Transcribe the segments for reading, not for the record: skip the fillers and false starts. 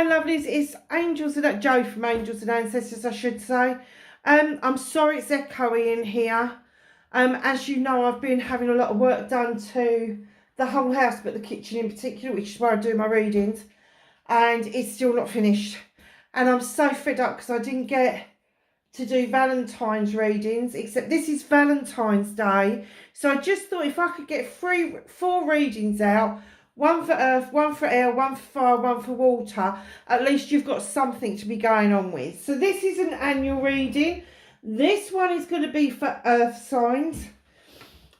Hi lovelies, it's Angels and Joe from Angels and Ancestors, I should say. I'm sorry it's echoey in here. As you know, I've been having a lot of work done to the whole house, but the kitchen in particular, which is where I do my readings, and it's still not finished. And I'm so fed up because I didn't get to do Valentine's readings, except this is Valentine's Day. So I just thought if I could get four readings out, one for earth, one for air, one for fire, one for water, at least you've got something to be going on with. So this is an annual reading. This one is going to be for earth signs.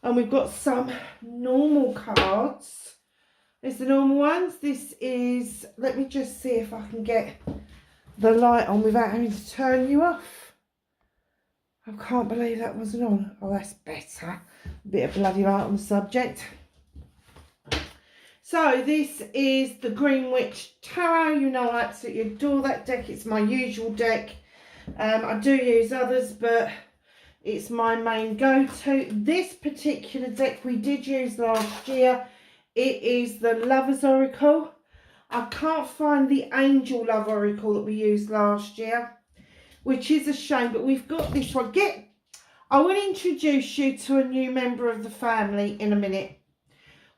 And we've got some normal cards. There's the normal ones. This is, let me just see if I can get the light on without having to turn you off. I can't believe that wasn't on. Oh, that's better. A bit of bloody light on the subject. So this is the Green Witch Tarot. You know I absolutely adore that deck. It's my usual deck. I do use others, but it's my main go-to. This particular deck we did use last year. It is the Lover's Oracle. I can't find the Angel Love Oracle that we used last year, which is a shame, but we've got this one. I will introduce you to a new member of the family in a minute.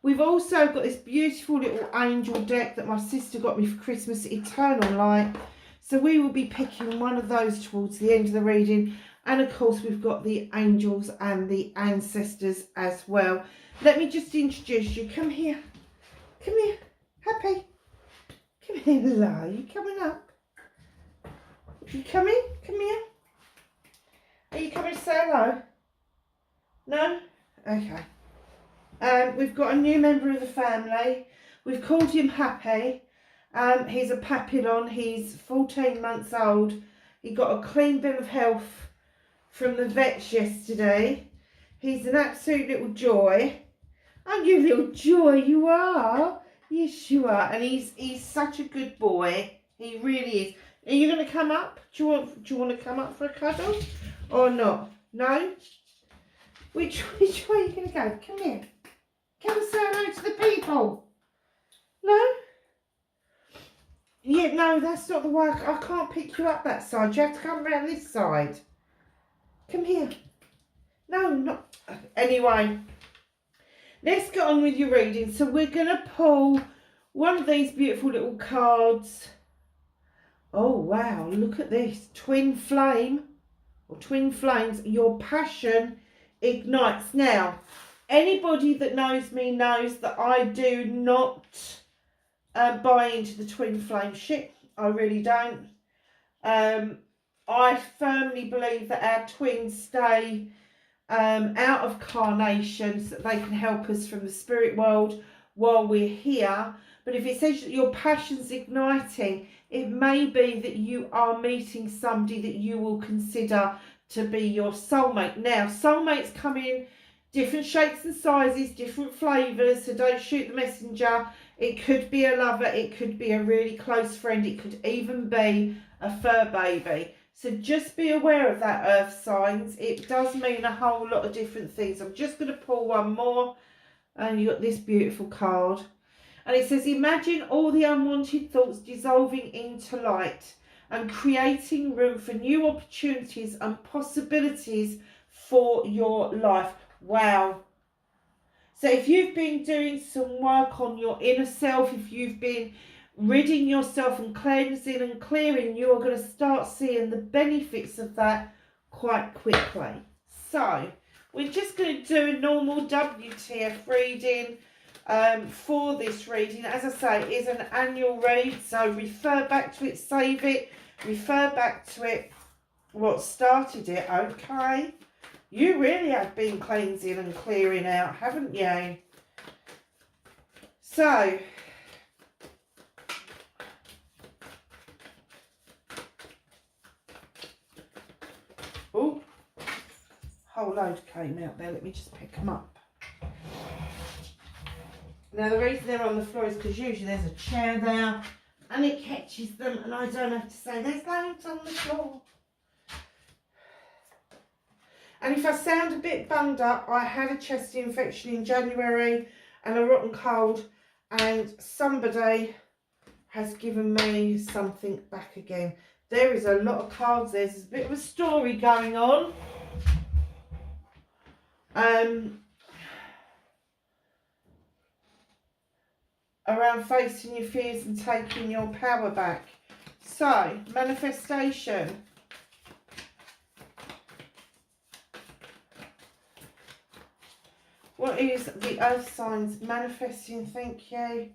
We've also got this beautiful little angel deck that my sister got me for Christmas, Eternal Light. So we will be picking one of those towards the end of the reading. And of course, we've got the angels and the ancestors as well. Let me just introduce you. Come here. Come here. Happy. Come here, hello. You coming up? You coming? Come here. Are you coming to say hello? No? Okay. We've got a new member of the family. We've called him Happy. He's a papillon. He's 14 months old. He got a clean bill of health from the vets yesterday. He's an absolute little joy. Aren't you a little joy? You are. Yes, you are. And he's such a good boy. He really is. Are you going to come up? Do you want to come up for a cuddle or not? No? Which way are you going to go? Come here. Come and say hello to the people. No? Yeah, no, that's not the way. I can't pick you up that side. You have to come around this side. Come here. No, not. Anyway, let's get on with your reading. So we're going to pull one of these beautiful little cards. Oh, wow. Look at this. Twin flame or twin flames. Your passion ignites. Now, anybody that knows me knows that I do not buy into the twin flame shit. I really don't. I firmly believe that our twins stay out of carnation so that they can help us from the spirit world while we're here. But if it says that your passion's igniting, it may be that you are meeting somebody that you will consider to be your soulmate. Now, soulmates come in different shapes and sizes, different flavours, so don't shoot the messenger. It could be a lover, it could be a really close friend, it could even be a fur baby. So just be aware of that, earth signs. It does mean a whole lot of different things. I'm just going to pull one more, and you got this beautiful card. And it says, imagine all the unwanted thoughts dissolving into light and creating room for new opportunities and possibilities for your life. Wow. So if you've been doing some work on your inner self, if you've been ridding yourself and cleansing and clearing, you are going to start seeing the benefits of that quite quickly. So we're just going to do a normal WTF reading for this reading. As I say, it is an annual read, so refer back to it, save it, refer back to it, what started it, okay? You really have been cleansing and clearing out, haven't you? So, oh, whole load came out there. Let me just pick them up. Now, the reason they're on the floor is because usually there's a chair there and it catches them, and I don't have to say there's loads on the floor. And if I sound a bit bunged up, I had a chest infection in January and a rotten cold, and somebody has given me something back again. There is a lot of cards. There's a bit of a story going on. Around facing your fears and taking your power back. So, manifestation. What is the earth signs manifesting? Thank you.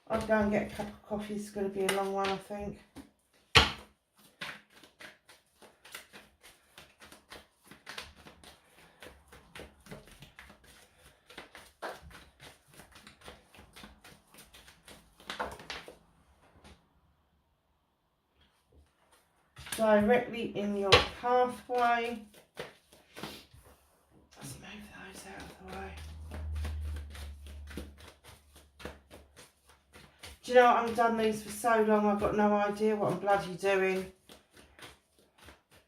I'll go and get a cup of coffee. It's going to be a long one, I think. Directly in your pathway. Let's move those out of the way. Do you know what? I've done these for so long, I've got no idea what I'm bloody doing.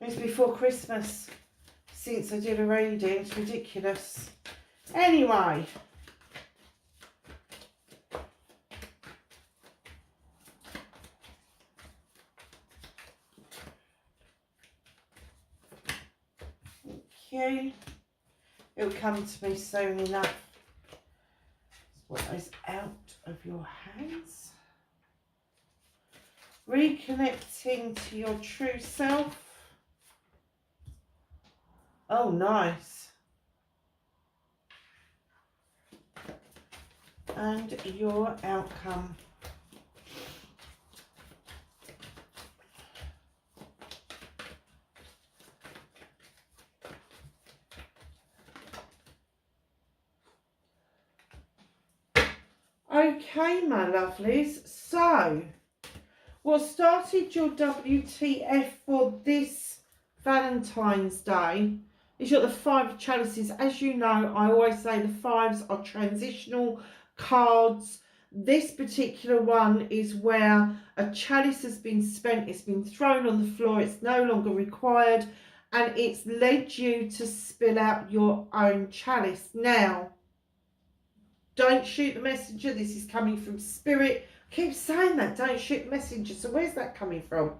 It's before Christmas since I did a reading. It's ridiculous. Anyway. Okay. It'll come to me soon enough. What is out of your hands? Reconnecting to your true self. Oh, nice. And your outcome. Okay, my lovelies, so what started your WTF for this Valentine's Day is you've got the 5 of Chalices. As you know, I always say the 5s are transitional cards. This particular one is where a chalice has been spent, it's been thrown on the floor, it's no longer required, and it's led you to spill out your own chalice. Now, don't shoot the messenger. This is coming from spirit. I keep saying that. Don't shoot the messenger. So where's that coming from?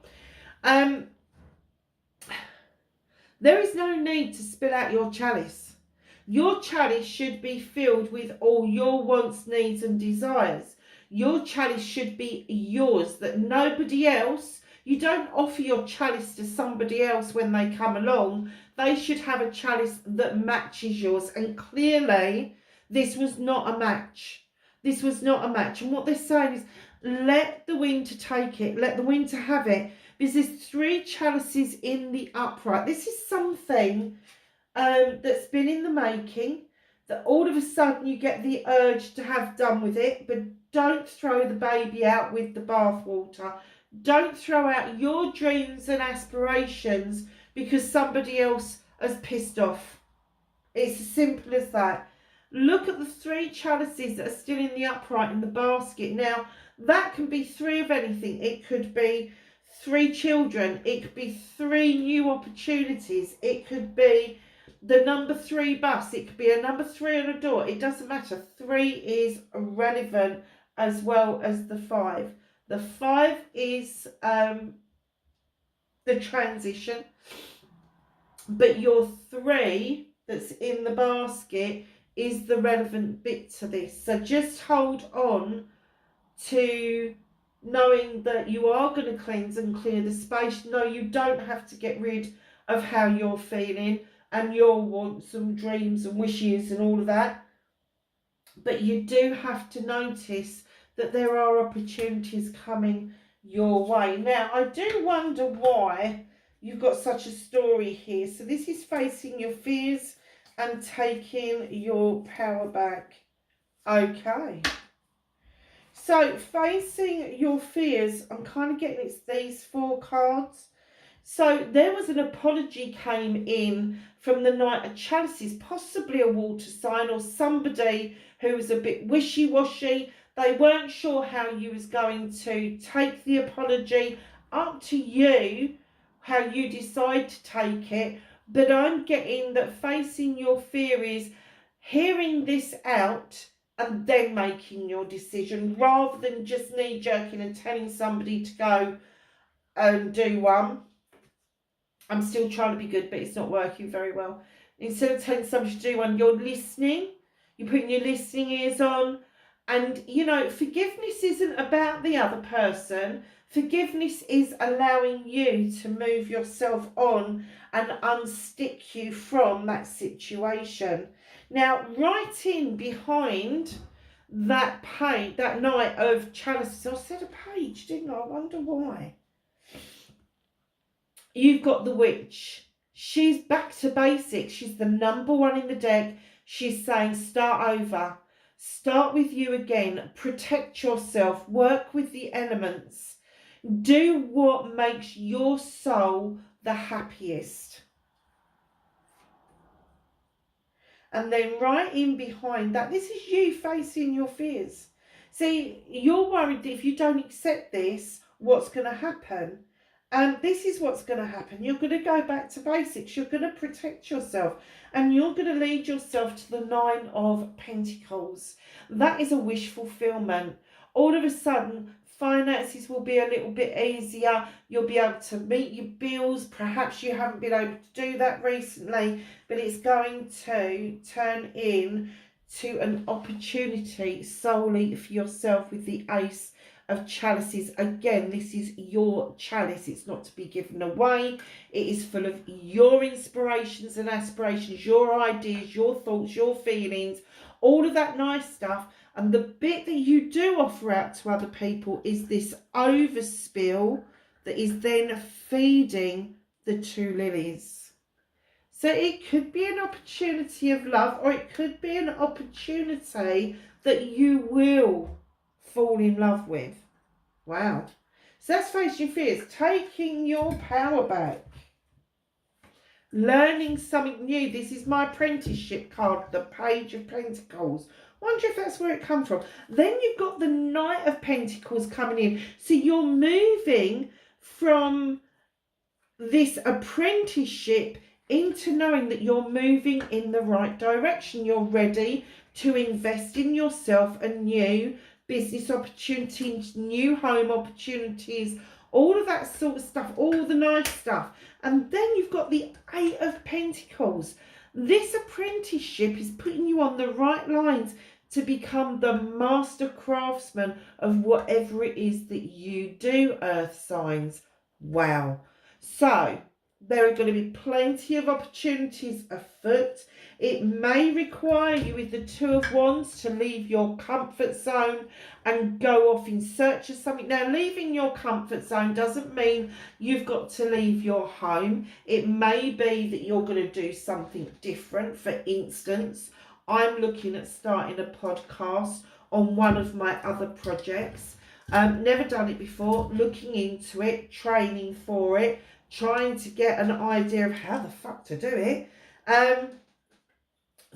There is no need to spill out your chalice. Your chalice should be filled with all your wants, needs and desires. Your chalice should be yours, that nobody else, you don't offer your chalice to somebody else when they come along. They should have a chalice that matches yours. And clearly, this was not a match. This was not a match. And what they're saying is, let the winter take it. Let the winter have it. Because there's 3 chalices in the upright. This is something that's been in the making. That all of a sudden you get the urge to have done with it. But don't throw the baby out with the bathwater. Don't throw out your dreams and aspirations because somebody else has pissed off. It's as simple as that. Look at the 3 chalices that are still in the upright in the basket. Now, that can be 3 of anything. It could be 3 children. It could be 3 new opportunities. It could be the number 3 bus. It could be a number 3 on a door. It doesn't matter. 3 is relevant as well as the 5. The 5 is the transition. But your 3 that's in the basket is the relevant bit to this. So just hold on to knowing that you are going to cleanse and clear the space. No, you don't have to get rid of how you're feeling and your wants and dreams and wishes and all of that. But you do have to notice that there are opportunities coming your way. Now, I do wonder why you've got such a story here. So this is facing your fears and taking your power back. Okay. So facing your fears, I'm kind of getting it's these 4 cards. So there was an apology came in from the Knight of Chalices, possibly a water sign or somebody who was a bit wishy-washy. They weren't sure how you was going to take the apology. Up to you how you decide to take it. But I'm getting that facing your fear is hearing this out and then making your decision, rather than just knee-jerking and telling somebody to go and do one. I'm still trying to be good, but it's not working very well. Instead of telling somebody to do one, you're listening. You're putting your listening ears on. And, you know, forgiveness isn't about the other person. Forgiveness is allowing you to move yourself on and unstick you from that situation. Now, right in behind that page, that knight of chalices, I said a page, didn't I? I wonder why. You've got the witch. She's back to basics. She's the number one in the deck. She's saying start over. Start with you again. Protect yourself. Work with the elements. Do what makes your soul the happiest. And then right in behind that, this is you facing your fears. See, you're worried that if you don't accept this, what's going to happen? This is what's going to happen. You're going to go back to basics. You're going to protect yourself. And you're going to lead yourself to the Nine of Pentacles. That is a wish fulfillment. All of a sudden, finances will be a little bit easier. You'll be able to meet your bills. Perhaps you haven't been able to do that recently. But it's going to turn in to an opportunity solely for yourself with the Ace of Chalices. Again, this is your chalice. It's not to be given away. It is full of your inspirations and aspirations, your ideas, your thoughts, your feelings, all of that nice stuff. And the bit that you do offer out to other people is this overspill that is then feeding the two lilies. So it could be an opportunity of love, or it could be an opportunity that you will fall in love with. Wow. So that's facing fears. Taking your power back. Learning something new. This is my apprenticeship card, the Page of Pentacles. Wonder if that's where it comes from. Then you've got the Knight of Pentacles coming in. So you're moving from this apprenticeship into knowing that you're moving in the right direction. You're ready to invest in yourself, a new business opportunities, new home opportunities, all of that sort of stuff, all the nice stuff. And then you've got the Eight of Pentacles. This apprenticeship is putting you on the right lines to become the master craftsman of whatever it is that you do, earth signs. Wow. So there are going to be plenty of opportunities afoot. It may require you, with the Two of Wands, to leave your comfort zone and go off in search of something. Now, leaving your comfort zone doesn't mean you've got to leave your home. It may be that you're going to do something different. For instance, I'm looking at starting a podcast on one of my other projects. Never done it before, looking into it, training for it, trying to get an idea of how the fuck to do it.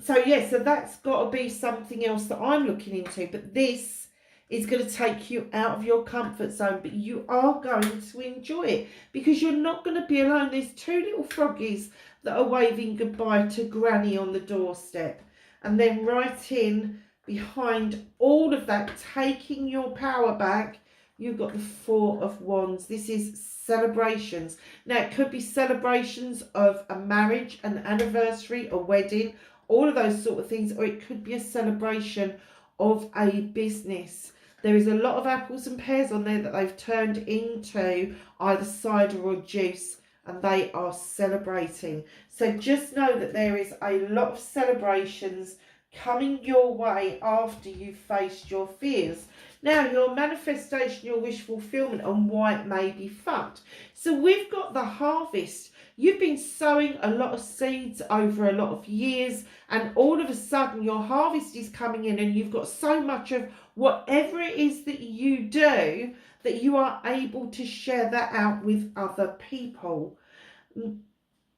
So that's got to be something else that I'm looking into. But this is going to take you out of your comfort zone. But you are going to enjoy it because you're not going to be alone. There's two little froggies that are waving goodbye to Granny on the doorstep. And then right in behind all of that, taking your power back, you've got the Four of Wands. This is celebrations. Now, it could be celebrations of a marriage, an anniversary, a wedding, all of those sort of things, or it could be a celebration of a business. There is a lot of apples and pears on there that they've turned into either cider or juice, and they are celebrating. So just know that there is a lot of celebrations coming your way after you've faced your fears. Now, your manifestation, your wish fulfillment, and why it may be fucked. So we've got the harvest. You've been sowing a lot of seeds over a lot of years, and all of a sudden your harvest is coming in, and you've got so much of whatever it is that you do that you are able to share that out with other people.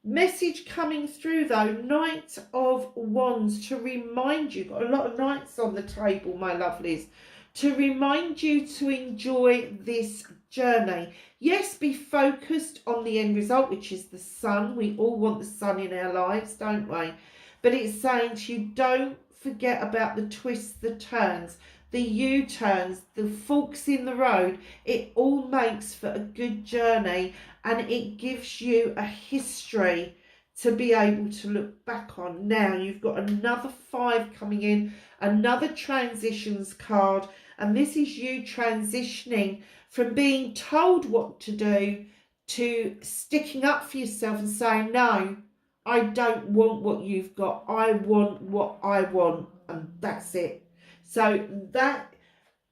Message coming through though, Knight of Wands, to remind you, got a lot of knights on the table, my lovelies, to remind you to enjoy this journey. Yes, be focused on the end result, which is the sun. We all want the sun in our lives, don't we? But it's saying to you, don't forget about the twists, the turns, the U-turns, the forks in the road. It all makes for a good journey, and it gives you a history to be able to look back on. Now you've got another 5 coming in, another transitions card, and this is you transitioning from being told what to do to sticking up for yourself and saying, no, I don't want what you've got. I want what I want, and that's it. So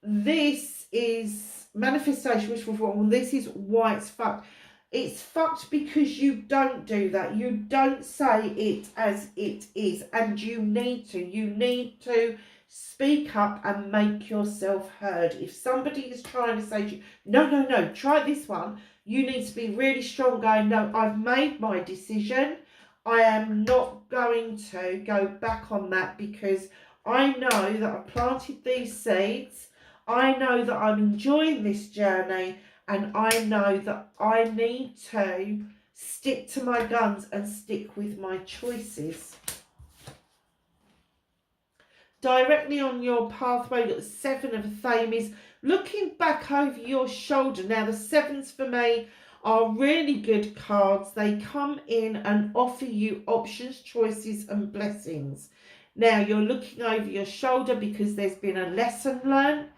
this is manifestation, wishful fulfillment. This is why it's fucked. It's fucked because you don't do that. You don't say it as it is, and you need to. You need to speak up and make yourself heard. If somebody is trying to say to you, no, try this one, you need to be really strong going, no, I've made my decision. I am not going to go back on that, because I know that I planted these seeds. I know that I'm enjoying this journey, and I know that I need to stick to my guns and stick with my choices. Directly on your pathway, you've got the 7 of Thames, looking back over your shoulder. Now, the 7s for me are really good cards. They come in and offer you options, choices, and blessings. Now, you're looking over your shoulder because there's been a lesson learned,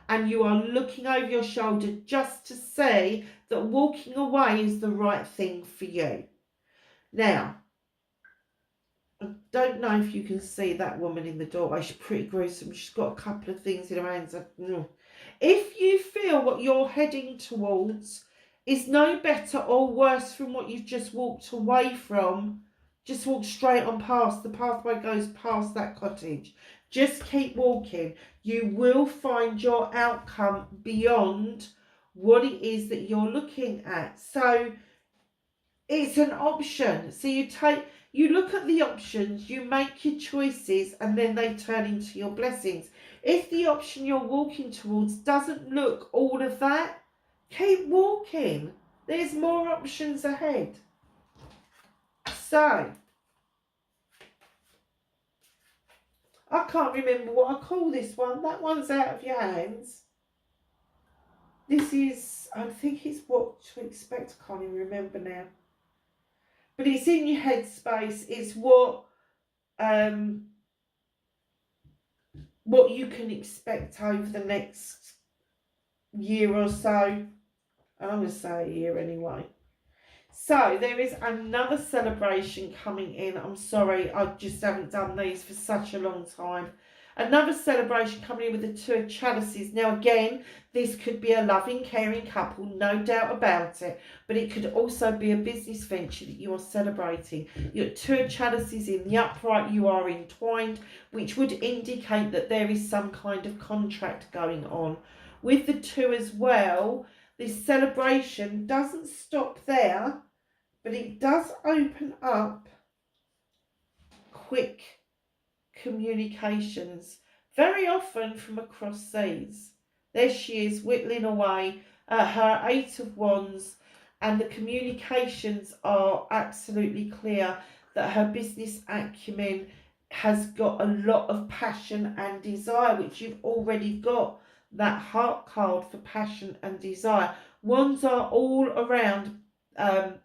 and you are looking over your shoulder just to see that walking away is the right thing for you. Now, I don't know if you can see that woman in the doorway. She's pretty gruesome. She's got a couple of things in her hands. If you feel what you're heading towards is no better or worse from what you've just walked away from, just walk straight on past. The pathway goes past that cottage. Just keep walking. You will find your outcome beyond what it is that you're looking at. So it's an option. So you look at the options, you make your choices, and then they turn into your blessings. If the option you're walking towards doesn't look all of that, keep walking. There's more options ahead. So I can't remember what I call this one. That one's out of your hands. This is, I think it's What to Expect. I can't even remember now. But it's in your headspace. It's what you can expect over the next year or so. I'm going to say a year anyway. So there is another celebration coming in. I'm sorry, I just haven't done these for such a long time. Another celebration coming in with the 2 of Chalices. Now again, this could be a loving, caring couple, no doubt about it. But it could also be a business venture that you are celebrating. Your 2 of Chalices in the upright, you are entwined, which would indicate that there is some kind of contract going on. With the 2 as well, this celebration doesn't stop there, but it does open up quick communications, very often from across seas. There she is, whittling away at her 8 of Wands, and the communications are absolutely clear that her business acumen has got a lot of passion and desire, which you've already got. That heart card for passion and desire. Wands are all around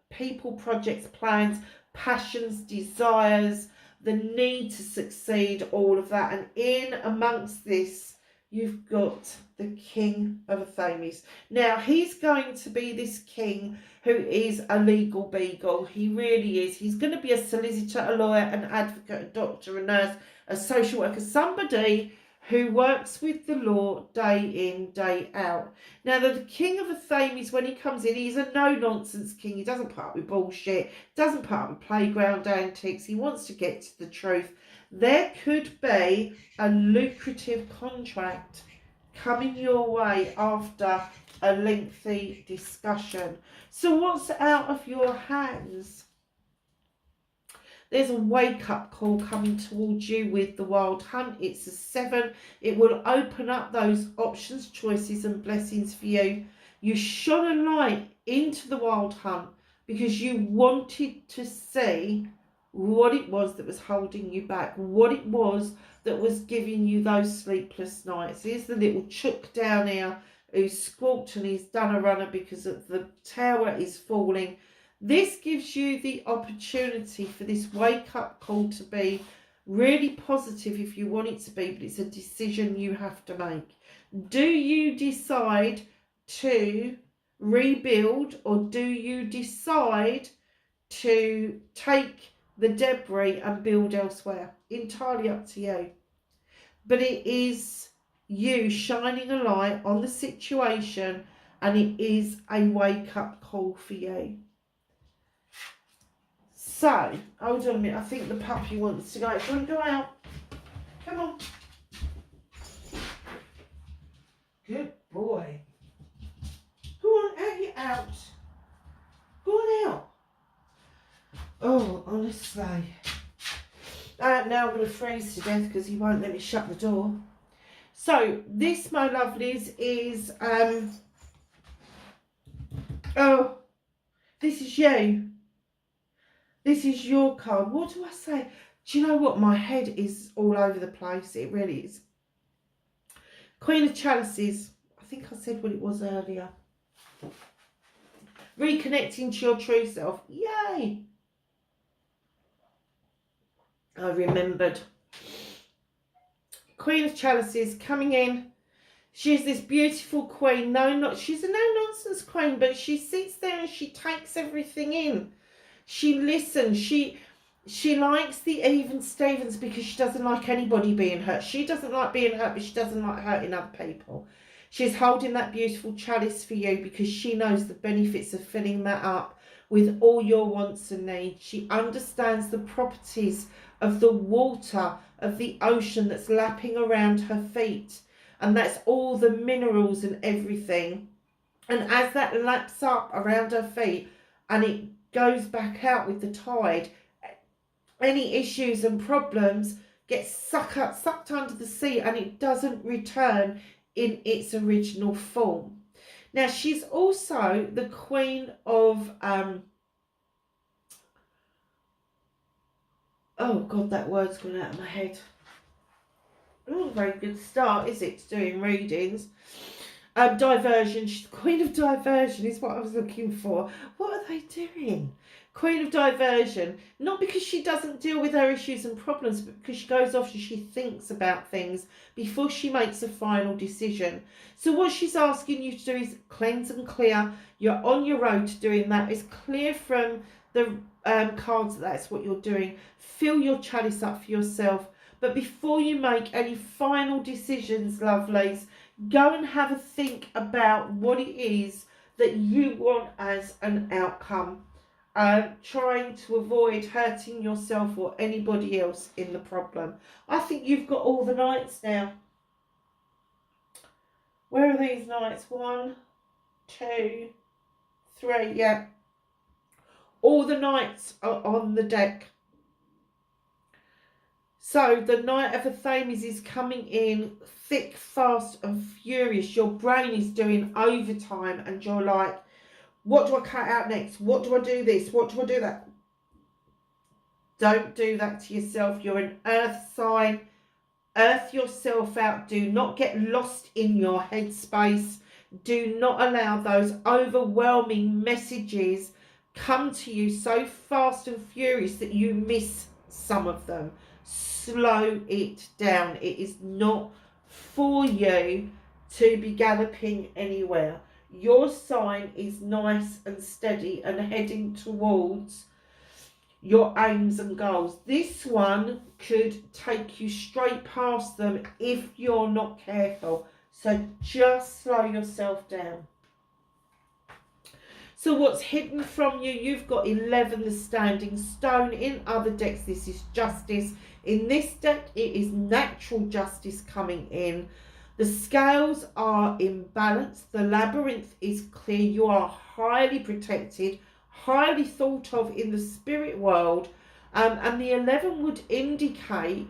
people, projects, plans, passions, desires, the need to succeed, all of that. And in amongst this, you've got the King of Thames. Now, he's going to be this king who is a legal beagle. He really is. He's going to be a solicitor, a lawyer, an advocate, a doctor, a nurse, a social worker, somebody who works with the law day in, day out. Now, the King of Thames, when he comes in, he's a no-nonsense king. He doesn't put up with bullshit, doesn't put up with playground antics. He wants to get to the truth. There could be a lucrative contract coming your way after a lengthy discussion. So what's out of your hands? There's a wake-up call coming towards you with the Wild Hunt. It's a 7. It will open up those options, choices, and blessings for you. You shone a light into the Wild Hunt because you wanted to see what it was that was holding you back, what it was that was giving you those sleepless nights. Here's the little chook down here who's squawked and he's done a runner because the tower is falling. This gives you the opportunity for this wake-up call to be really positive if you want it to be, but it's a decision you have to make. Do you decide to rebuild, or do you decide to take the debris and build elsewhere? Entirely up to you. But it is you shining a light on the situation, and it is a wake-up call for you. So, hold on a minute. I think the puppy wants to go. Do you want to go out? Come on. Good boy. Go on, out you out. Go on out. Oh, honestly. Now I'm going to freeze to death because he won't let me shut the door. So, this, my lovelies, is, oh, this is you. This is your card. What do I say? Do you know what? My head is all over the place. It really is. Queen of Chalices. I think I said what it was earlier. Reconnecting to your true self. Yay! I remembered. Queen of Chalices coming in. She's this beautiful queen. She's a no-nonsense queen, but she sits there and she takes everything in. She listens. She likes the even Stevens because she doesn't like anybody being hurt. She doesn't like being hurt, but she doesn't like hurting other people. She's holding that beautiful chalice for you because she knows the benefits of filling that up with all your wants and needs. She understands the properties of the water, of the ocean that's lapping around her feet. And that's all the minerals and everything. And as that laps up around her feet and it goes back out with the tide, any issues and problems get sucked under the sea, and it doesn't return in its original form. Now, she's also the queen of oh god, that word's gone out of my head. Not a very good start, is it, to doing readings? Diversion. She's the queen of diversion is what I was looking for. What are they doing? Queen of diversion. Not because she doesn't deal with her issues and problems, but because she goes off and she thinks about things before she makes a final decision. So what she's asking you to do is cleanse and clear. You're on your road to doing that. It's clear from the cards that that's what you're doing. Fill your chalice up for yourself. But before you make any final decisions, lovelies, go and have a think about what it is that you want as an outcome. Trying to avoid hurting yourself or anybody else in the problem. I think you've got all the knights now. Where are these knights? 1, 2, 3. Yeah. All the knights are on the deck. So the Knight of Athames is coming in thick, fast and furious. Your brain is doing overtime and you're like, what do I cut out next? What do I do this? What do I do that? Don't do that to yourself. You're an earth sign. Earth yourself out. Do not get lost in your headspace. Do not allow those overwhelming messages come to you so fast and furious that you miss some of them. Slow it down. It is not for you to be galloping anywhere. Your sign is nice and steady and heading towards your aims and goals. This one could take you straight past them if you're not careful. So just slow yourself down. So what's hidden from you? You've got 11, the Standing Stone. In other decks, this is Justice. In this deck, it is Natural Justice coming in. The scales are in balance. The labyrinth is clear. You are highly protected, highly thought of in the spirit world. And the 11 would indicate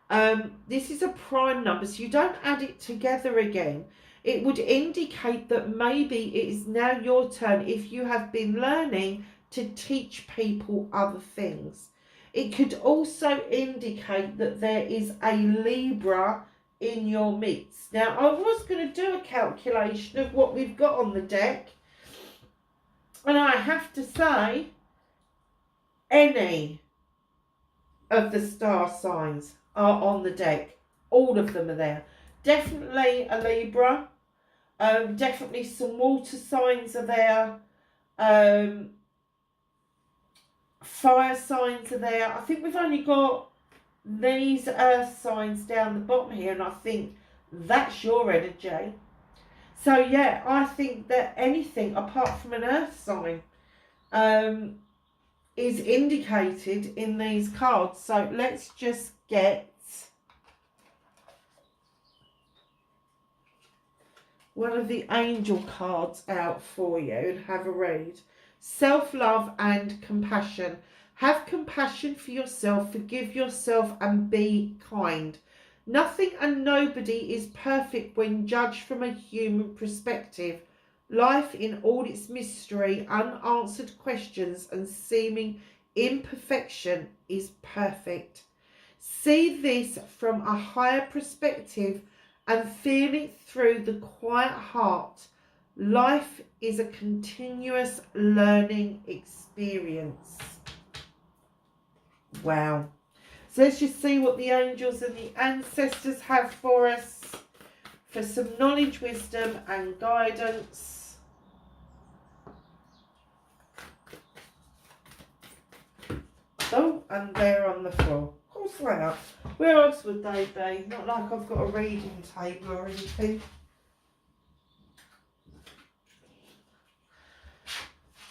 this is a prime number, so you don't add it together again. It would indicate that maybe it is now your turn if you have been learning to teach people other things. It could also indicate that there is a Libra in your midst. Now, I was going to do a calculation of what we've got on the deck, and I have to say, any of the star signs are on the deck. All of them are there. Definitely a Libra. Definitely some water signs are there. Fire signs are there. I think we've only got these earth signs down the bottom here, and I think that's your energy. So yeah, I think that anything apart from an earth sign is indicated in these cards. So let's just get one of the angel cards out for you and have a read. Self-love and compassion. Have compassion for yourself, forgive yourself, and be kind. Nothing and nobody is perfect when judged from a human perspective. Life in all its mystery, unanswered questions, and seeming imperfection is perfect. See this from a higher perspective and feel it through the quiet heart. Life is a continuous learning experience. Wow. So let's just see what the angels and the ancestors have for us for some knowledge, wisdom and guidance. Oh, and they're on the floor. Of course they are. Where else would they be? Not like I've got a reading table or anything.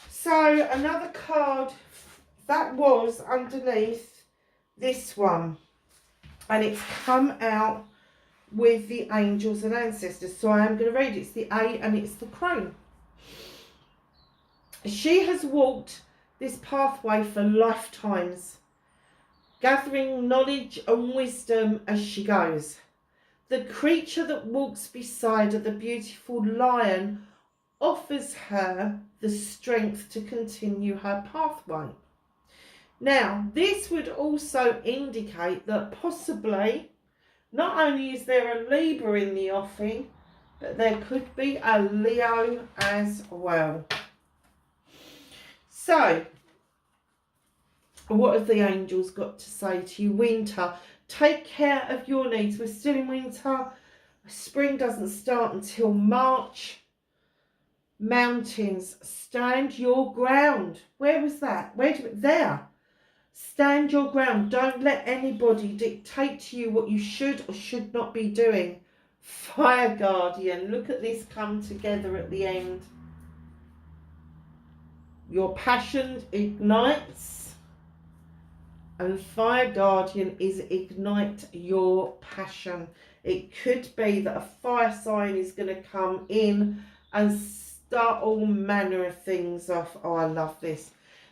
So another card that was underneath this one, and it's come out with the angels and ancestors. So I am going to read it. It's the A and it's the crone. She has walked this pathway for lifetimes, gathering knowledge and wisdom as she goes. The creature that walks beside her, the beautiful lion, offers her the strength to continue her pathway. Now, this would also indicate that possibly not only is there a Libra in the offing, but there could be a Leo as well. So, what have the angels got to say to you? Winter, take care of your needs. We're still in winter. Spring doesn't start until March. Mountains, stand your ground. Where was that? There. Stand your ground. Don't let anybody dictate to you what you should or should not be doing. Fire Guardian, look at this come together at the end. Your passion ignites, and Fire Guardian is ignite your passion. It could be that a fire sign is going to come in and start all manner of things off. Oh, I love this.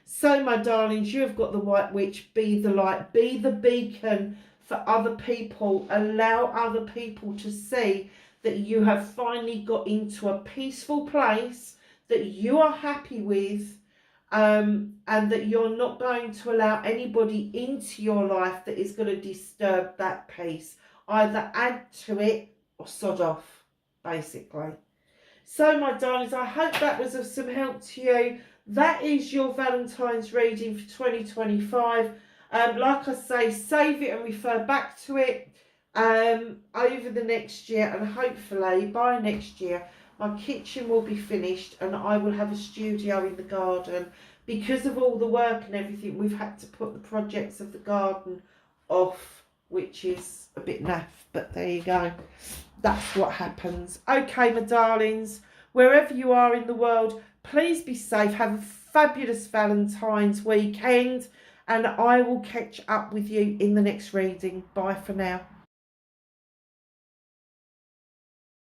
So, my darlings, you have got the White Witch. Be the light. Be the beacon for other people. Allow other people to see that you have finally got into a peaceful place that you are happy with, and that you're not going to allow anybody into your life that is going to disturb that peace. Either add to it or sod off, basically. So, my darlings, I hope that was of some help to you. That is your Valentine's reading for 2025. Like I say, save it and refer back to it over the next year. And hopefully, by next year, my kitchen will be finished and I will have a studio in the garden. Because of all the work and everything, we've had to put the projects of the garden off, which is a bit naff, but there you go. That's what happens. Okay, my darlings, wherever you are in the world, please be safe. Have a fabulous Valentine's weekend, and I will catch up with you in the next reading. Bye for now.